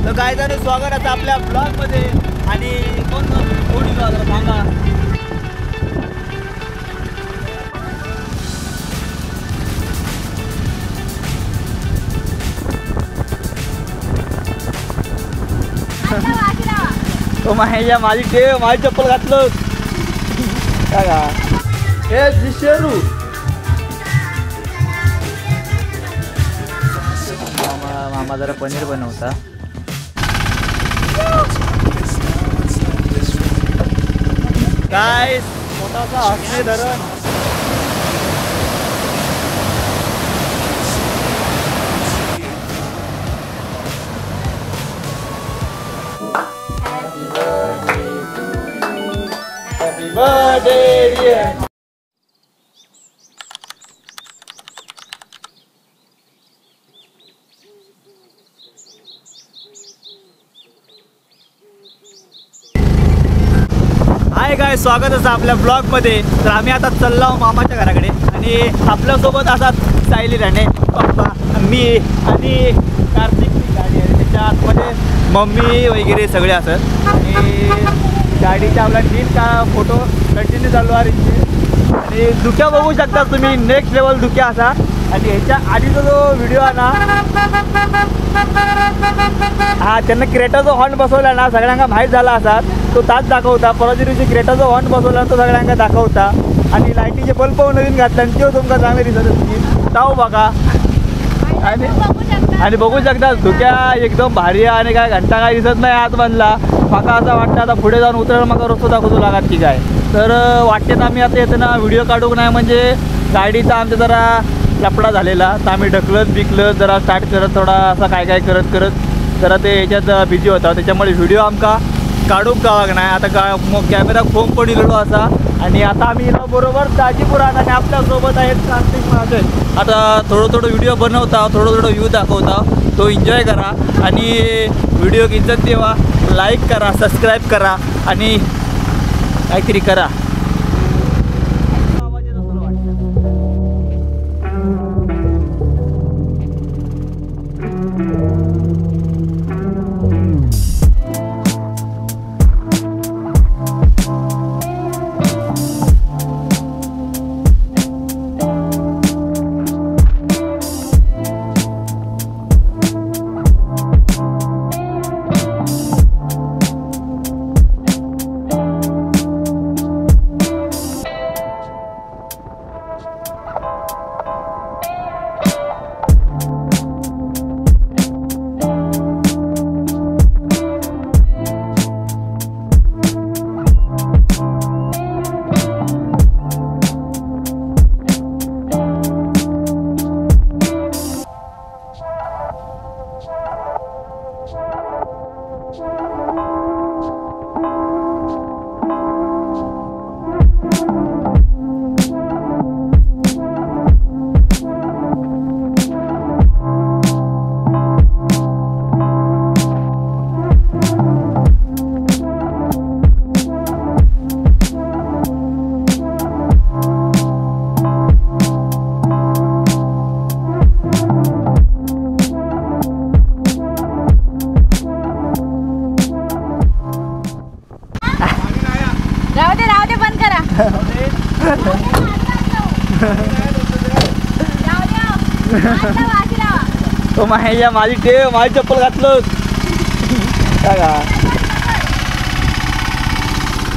तर काय जण स्वागत आहे आपल्या ब्लॉग मध्ये आणि कोण कोणी सांगा तो माझ्या माझी टेव माझी चप्पल घातलं का हे दिशेरू मामा जरा पनीर बनवता काय मोठासा हसणे धरण Happy birthday dear. हाय काय स्वागत असं आपल्या ब्लॉग मध्ये. तर आम्ही आता चाललो मामाच्या घराकडे आणि आपल्यासोबत असाच सायली राणे पप्पा मी आणि कार्तिकची गाडी आहे त्याच्या आतमध्ये मम्मी वगैरे सगळे असत आणि गाडीचा आपला नीट का फोटो कंटिन्यू चालू आहे आणि धुक्या बघू शकता तुम्ही नेक्स्ट लेवल धुक्या असा. आणि ह्याच्या आधीचा जो व्हिडिओ आहे ना हा त्यांना क्रेटाचा हॉर्न बसवला ना सगळ्यांना माहीत झाला असा तो ताच दाखवता. परवा दिवशी क्रेटाचा हॉर्न बसवला तो सगळ्यांना दाखवता आणि लाईटीचे बल्ब नवीन घातला आणि तो तुमका चांगले दिसत असतील ताव बघा. आणि बघू शकता धुक्या एकदम भारी आहे आणि काय घंटा काय दिसत नाही आत बनला माका असं वाटतं आता पुढे जाऊन उतरायला मग रस्तो दाखवतो लागत की काय. तर वाटतेत आम्ही आता येताना व्हिडिओ काढू नाही म्हणजे गाडीचा आमचा जरा लफडा झालेला तर आम्ही ढकलत बिकलत जरा स्टार्ट करत थोडा असं काय काय करत करत जरा ते याच्यात बिझी होता त्याच्यामुळे व्हिडिओ आमका काढूक गावाक नाही. आता मग कॅमेरा फोम पडिलेलो असा आणि आता आम्ही बरोबर ताजीपुरात आणि आपल्यासोबत आहेत कार्तिक महाजय. आता थोडं व्हिडिओ बनवता थोडं व्ह्यू दाखवता तो एन्जॉय करा आणि व्हिडिओ इज्जत देवा लाईक करा सबस्क्राईब करा आणि काहीतरी करा. राहू दे बंद करा. तो माझ्या माझी टेव माझी चप्पल घातलं का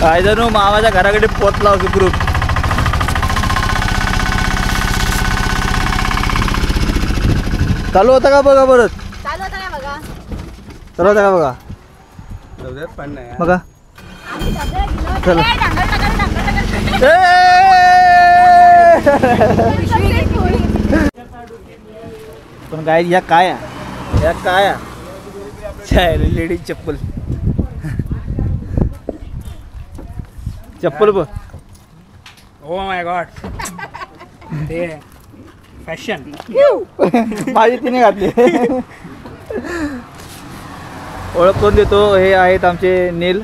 काय जणू मामाच्या घराकडे पोचला सुखरूप. चालू होता का बघा परत चालू होता का बघा चालू होता का बघा बघा चला पण काय या काय लेडीज चप्पल बघ. ओ माय गॉड ते फॅशन माझी तिने घातली. ओळख करून देतो हे आहेत आमचे नील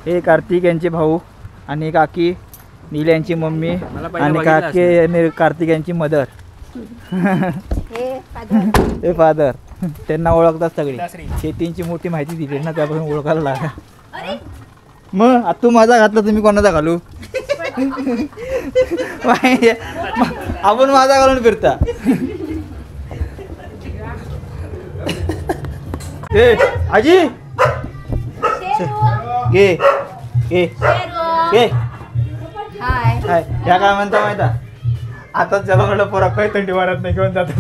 हे कार्तिक यांचे भाऊ आणि काकी नील यांची मम्मी आणि काकी कार्तिक यांची मदर हे फादर. त्यांना ओळखतात सगळी दसरी. शेतींची मोठी माहिती दिली ना त्यापासून ओळखायला लागला मग आता तू माझा घातला तुम्ही कोणाचा घालू आपण माझा घालून फिरता ए आजी घे घे घे हाय काय या काय म्हणता माहिता आता त्याला म्हणलं पोरा काही थंडी वाढत नाही घेऊन जातो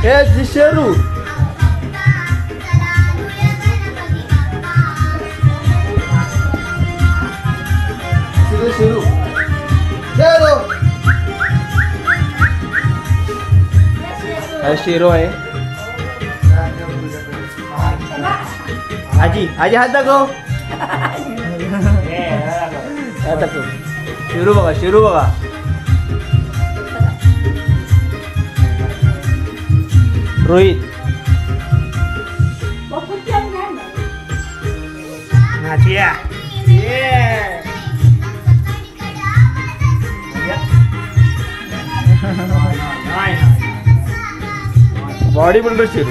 ए शेरू शेरू शेरू आहे आजी आजी हात दाखव हात दाखव शिरू बघा शिरू बघा रोहित नाचिया बॉडी बिल्डर शिरू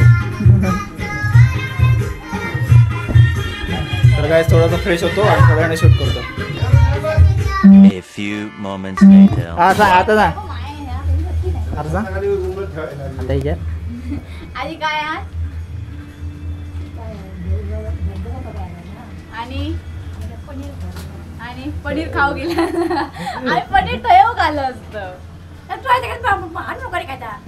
तर काय थोडासा फ्रेश होतो आणि थोड्या वेळाने शूट करतो A few moments later. हा सांग आता सांग आता सांग आता इथे आधी काय आज आणि आणि पनीर खाऊ गेला आणि पनीर तयाव घालं असतं तर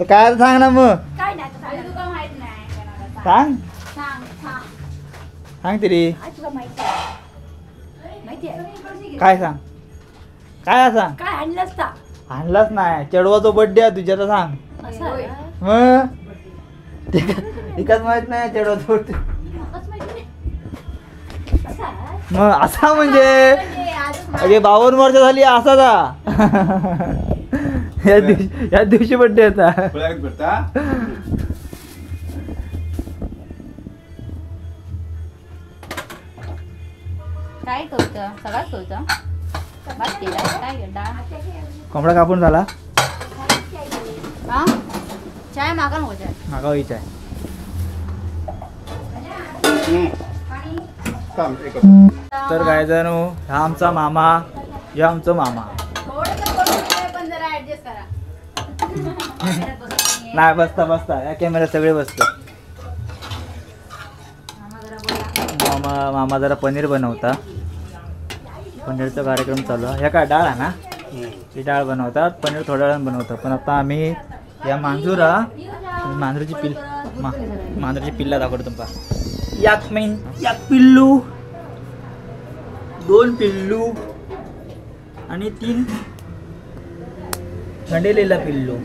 काय आता सांग ना मग काय नाही तुका माहित नाही कोणाला सांग सांग सांग सांग तरी तुला माहिती आहे माहिती आहे काय सांग काय सांग काय आणलं असता आणलाच नाही चढवाचा बर्थडे आहे तुझ्या तर सांग मग एकाच माहित नाही चढवाचा बर्थडे मग असा म्हणजे अरे 52 वर्ष झाली असाचा या दिवशी बर्थडे होता काय करूचं सगळ्याच करूचं बस केला काय डाळ कोंबडा कापून झाला हा चाय मागा नको चाय मागा विचार तर काय जण हा आमचा मामा या आमचं मामा पण जरा ऍडजस्ट करा नाही बसता बसता या कॅमेऱ्यात सगळे बसतो मामा जरा पनीर बनवता पनीरचा कार्यक्रम चालू आहे ह्या काय डाळ आहे ना ती डाळ बनवतात पनीर थोड्या वेळानं बनवतात पण आता आम्ही या मांजरीची पिल्ला दाखवतो तुमका एक पिल्लू 2 पिल्लू आणि 3 खंडेलेला पिल्लू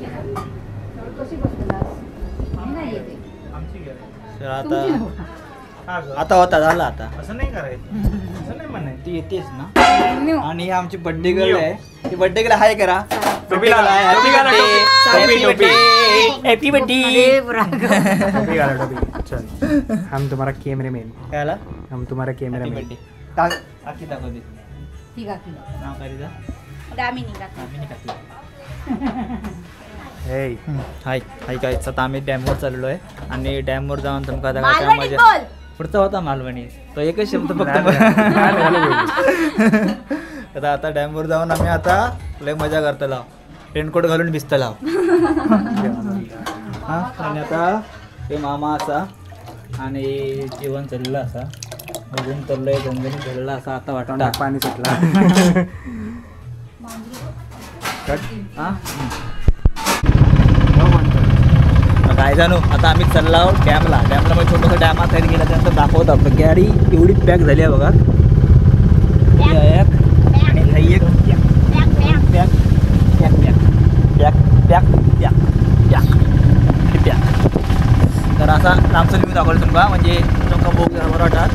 तर आता होता झाला आता असं नाही करायचं असं नाही म्हणायचं ती येतेच ना आणि ही आमची बर्थडे गर्ल आहे ती बर्थडे गर्ल हाय करा हॅपी बर्थडे हम तुम्हारा कैमरामैन कायला हम तुम्हारा कैमरामैन बर्थडे आखी दाखवते ठीक आहे नाव काय तिचं? दामिनी का आम्ही नाही टाकलं. हे हाय हाय काय आता आम्ही डॅमवर चाललो आहे आणि डॅमवर जाऊन तुमका आता काय मालवणीत मजा बोल पुढचा होता मालवणी तो एकच शब्द फक्त आता डॅमवर जाऊन आम्ही आता लय मजा करतला रेनकोट घालून भिजतला हा आणि आता ते मामा असा आणि जेवण चाललेलं असा बघून चाललंय गंगणी चाललेला असा आता वाटतं पाणी सुटला हा काय जाणू आता आम्ही चाललो डॅमला मग छोटंसं डॅमात खाली गेल्यानंतर दाखवत आपलं गाडी एवढी पॅक झाली आहे बघा आणि खाई एक pack pack pack pack pack pack pack तर असा लांबचं व्ह्यू दाखवलं तुमका म्हणजे तुमका बोग जरा बरं वाटतात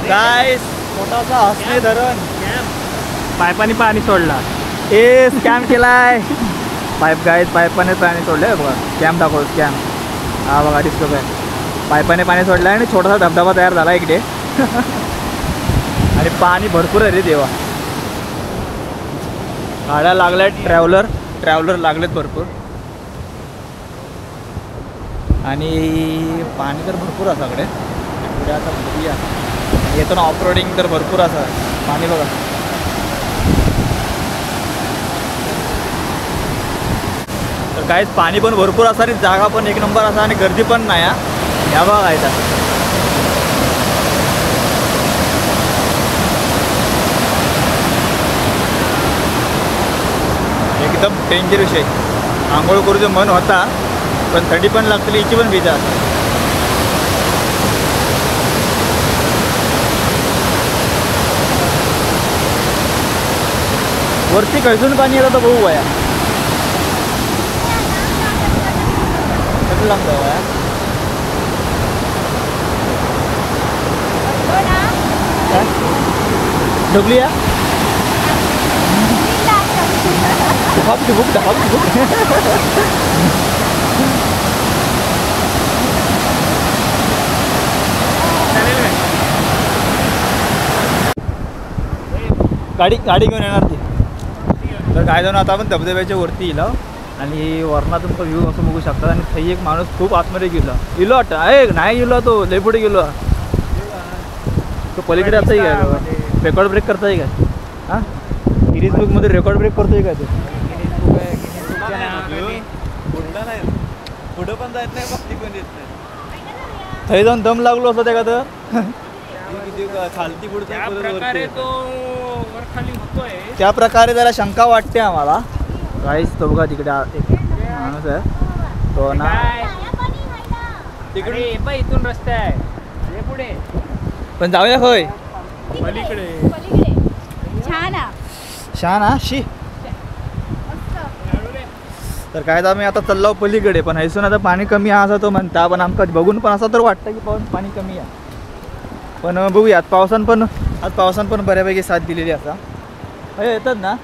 गाईस छोटासा हसणे धरण पायपानी पाणी सोडला. ए स्कॅम केलाय पाईप गाईस पाईपाने पाणी सोडलंय बघा स्कॅम दाखव स्कॅम. हा बघा दिसतो काय पाईपाने पाणी सोडलं आणि छोटासा धबधबा तयार झाला इकडे आणि पाणी भरपूर आहे रे देवा. गाड्या लागल्यात ट्रॅव्हलर लागलेत भरपूर आणि पाणी तर भरपूर आहे सगळे पुढे आता बघूया. येतो ना ऑफ रोडिंग तर भरपूर असं पाणी बघा. तर काहीच पाणी पण भरपूर असा आणि जागा पण एक नंबर असा आणि गर्दी पण नाही या बघा इथं. एकदम डेंजर विषय. आंघोळ करूचं मन होता पण थंडी पण लागतली हिची पण भीती असते. वरती खळसून पाणी येतं तर बघू वया कसं लागतं वया. ढोकली या बुक गाडी घेऊन येणार ती. तर काय जाऊन आता आपण धबधब्याच्या वरती येईल आणि वरणातून तो व्ह्यू असं बघू शकतात. आणि थई एक माणूस खूप आतमध्ये गेलो वाटतं आहे नाही गेलो तो लय पुढे गेलो. तो पलीकडे असताही काय रेकॉर्ड ब्रेक करताय काय हां गिनीज बुकमध्ये रेकॉर्ड ब्रेक करतोय काय तो. पुढं पण जायत नाही बघती पण येत नाही. थंय जाऊन दम लागलो असं त्या का तर खालती पुढे त्या प्रकारे जरा शंका वाटते आम्हाला. काहीच तो बघा तिकडे एक माणूस आहे तो ना तिकडे इथून रस्ते आहे पुढे पण जाऊया होय पलीकडे. छान हा शी. तर काय तर आम्ही आता चाललो पलीकडे पण हैसून आता पाणी कमी आहे असं तो म्हणता. पण आमका बघून पण असं तर वाटतं की पाणी कमी आहे. पण बघूया आज पावसान पण बऱ्यापैकी साथ दिलेली असा अरे येतात ना.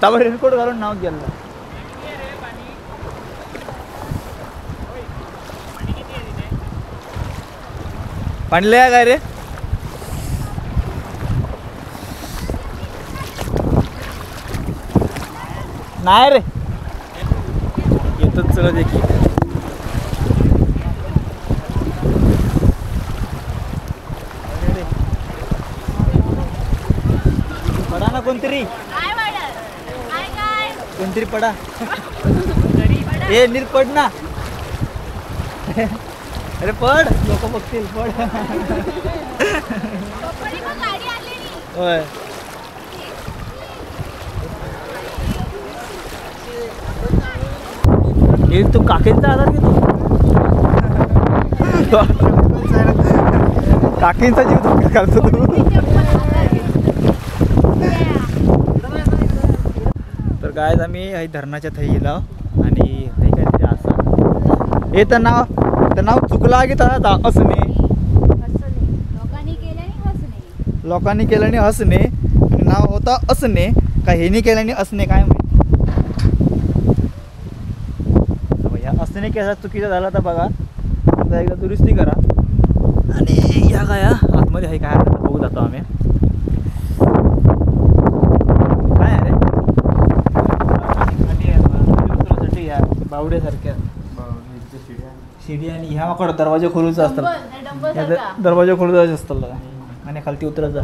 त्यावर रेनकोट घालून नाव गेलं. पाणी लय काय रे नाही रे येतच चला देखील. पडा ना कोणतरी पडा ए नीट पड ना. अरे पड लोक बघतील पड. होय हे तू काकींचा आधार घेतो. काकींचा जीव धोका घालतो तू. तर काय आम्ही धरणाच्या थई गेला आणि काहीतरी असं हे तर नाव चुकला की त्याला असणे लोकांनी केल्याने हसणे नाव होता असणे का हेनी केल्याने असणे काय माहिती. असणे केसा चुकीचा झाला तर बघा आता एकदा दुरुस्ती करा. आणि या काय आतमध्ये आहे काय बघू जातो आम्ही काय अरे खाली या बावड्यासारख्या शिडी आणि ह्या माकड दरवाजा खोलूचा असतात. दरवाजा खोलूचा असतात आणि खालती उतरत जा.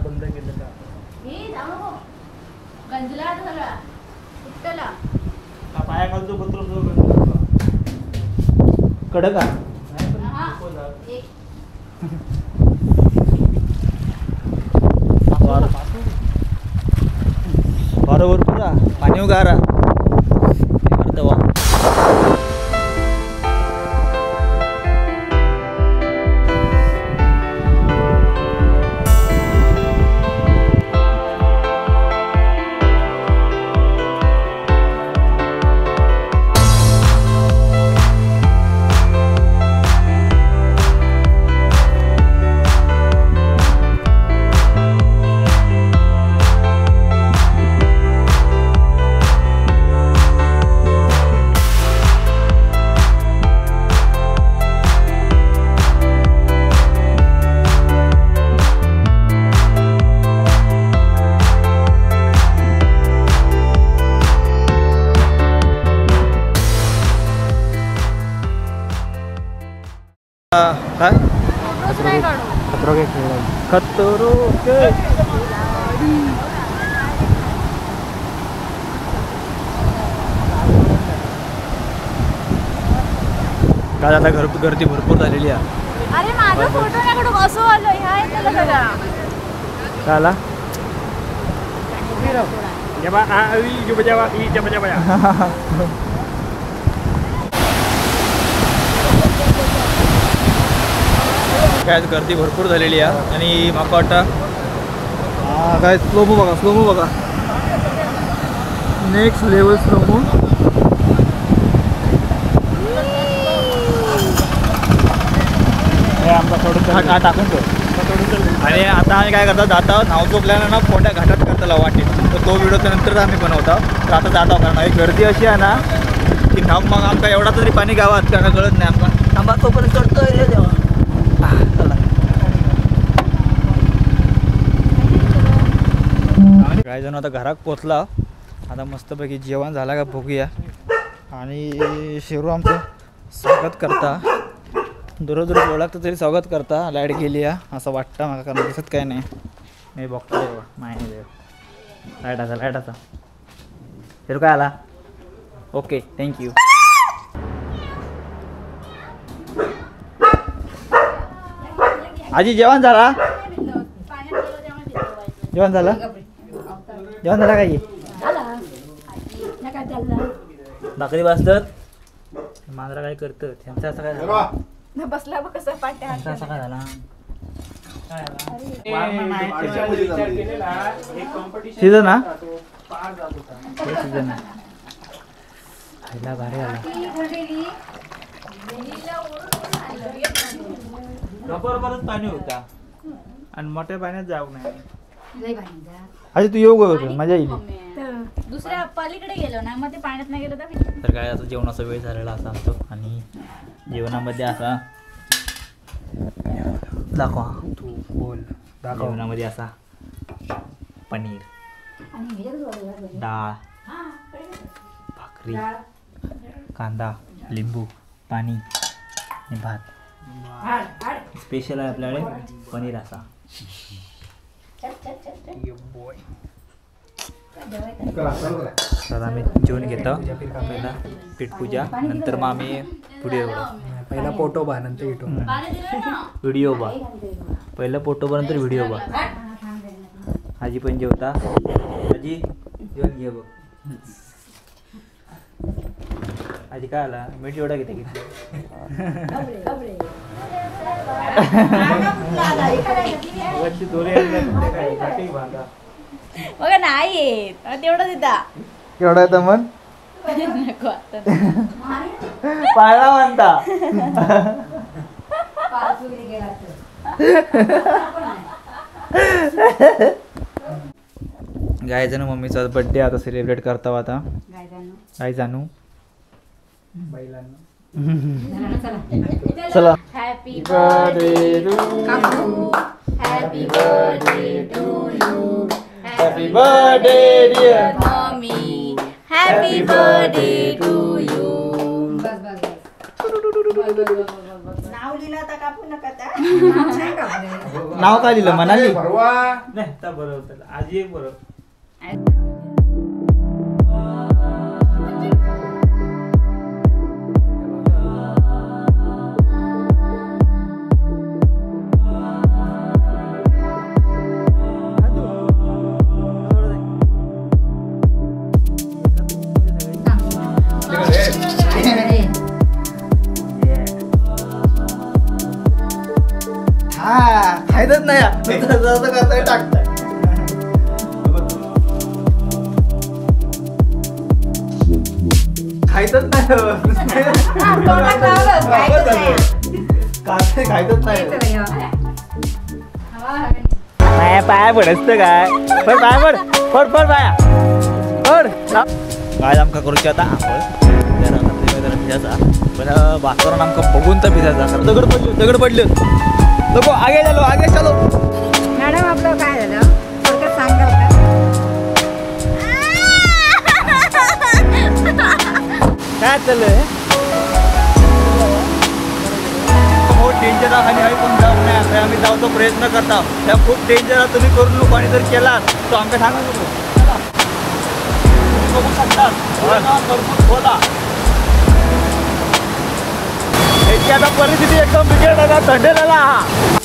पाया घालतो कडक बरोबर पुरा पाणी उगारा काय फोटोच नाही काढू. खतरो काय आता गर्दी भरपूर झालेली आहे. अरे माझा फोटो नाही काढू असं आलं ह्या येतं सगळा. काय आला काय गर्दी भरपूर झालेली आहे आणि माका वाटतं काय स्लोमो बघा नेक्स्ट लेवल स्लोमो. आमचा टाकून आणि आता आम्ही काय करतो जाता नाव चोपल्यानं ना कोणत्या घाटात करताला वाटेल तर तो व्हिडिओ नंतर आम्ही बनवतो. तर आता जातो कारण ही गर्दी अशी आहे ना की नाव मग आमका एवढा तरी पाणी गावात का कळत नाही आमका थांबा तोपर्यंत चढतोय रे देवा. काही जण आता घरात पोचला. आता मस्तपैकी जेवण झाला का बघूया. आणि शिरू आमचं स्वागत करता दररोज ओळखतं तरी स्वागत करता. लाईट गेली आहे असं वाटतं मला कारण दिसत काय नाही. मी बघतो माहिती देव लाईट असा शिरू काय आला. Okay thank you. आजी जेवण झाला जेवण झालं काय भाकरी भाजतात मांजरा काय करतं त्यांचं असं काय झालं बसला बघ कसं पाट्या. त्यांचा असं काय झाला सीझन ना सीझन खायला भारी आला. बरोबरच पाणी होता आणि मोठ्या पाण्यात जाऊ नाही. अरे तू येऊ गो मजा येईल. दुसऱ्या पलीकडे गेलो ना मग ते पाण्यात नाही गेलो तर काय आता जेवणाचा वेळ झालेला असा आमचं आणि जेवणामध्ये असा दाखवा तू बोल जेवणामध्ये असा पनीर डाळ भाकरी कांदा लिंबू पाणी आणि भात स्पेशल आहे आपल्याकडे पनीर असा. तर आम्ही जेवण घेतो पहिला पीठपूजा नंतर मग आम्ही व्हिडिओ पहिला पोटोबा नंतर व्हिडिओ बा पहिला पोटोबा नंतर व्हिडिओ बा. आजी पण जेवता. आजी जेवण घे बघ. आजी काय आला मीठ एवढा घेते की बघा नाही येत तेवढं देता केवढा येतं मन नको आता. पाळला म्हणता. गाय जाणू मम्मीचा बर्थडे आता सेलिब्रेट करता आता काय जाणू चला. Happy birthday to happy birthday to you happy birthday dear mummy happy birthday to you. नाव काय लिहिलं मनाली नाही बरोबर आजी एक बरोबर. खायचंच नाही जसं करताय टाकताय. खायचंच नाही खायचंच नाही पाया पडत काय पण पाया पड पड पड पाया पड काय आमका करूची आता भिजायचा पण वातावरण आमका बघून तर भिजायचा दगड पडले नको आगे चलो मॅडम आपलं काय झालं थोडक्यात सांगाल का काय चाललंय डेंजर खाली आहे पण जाऊ नये असं आम्ही जाऊचा प्रयत्न करता त्या खूप डेंजर तुम्ही करून नको आणि जर केलात तर आमच्या सांगा नको तुम्ही बघू शकतात भरपूर खोला याची आता परिस्थिती एकदम बिघडत आता थंडेला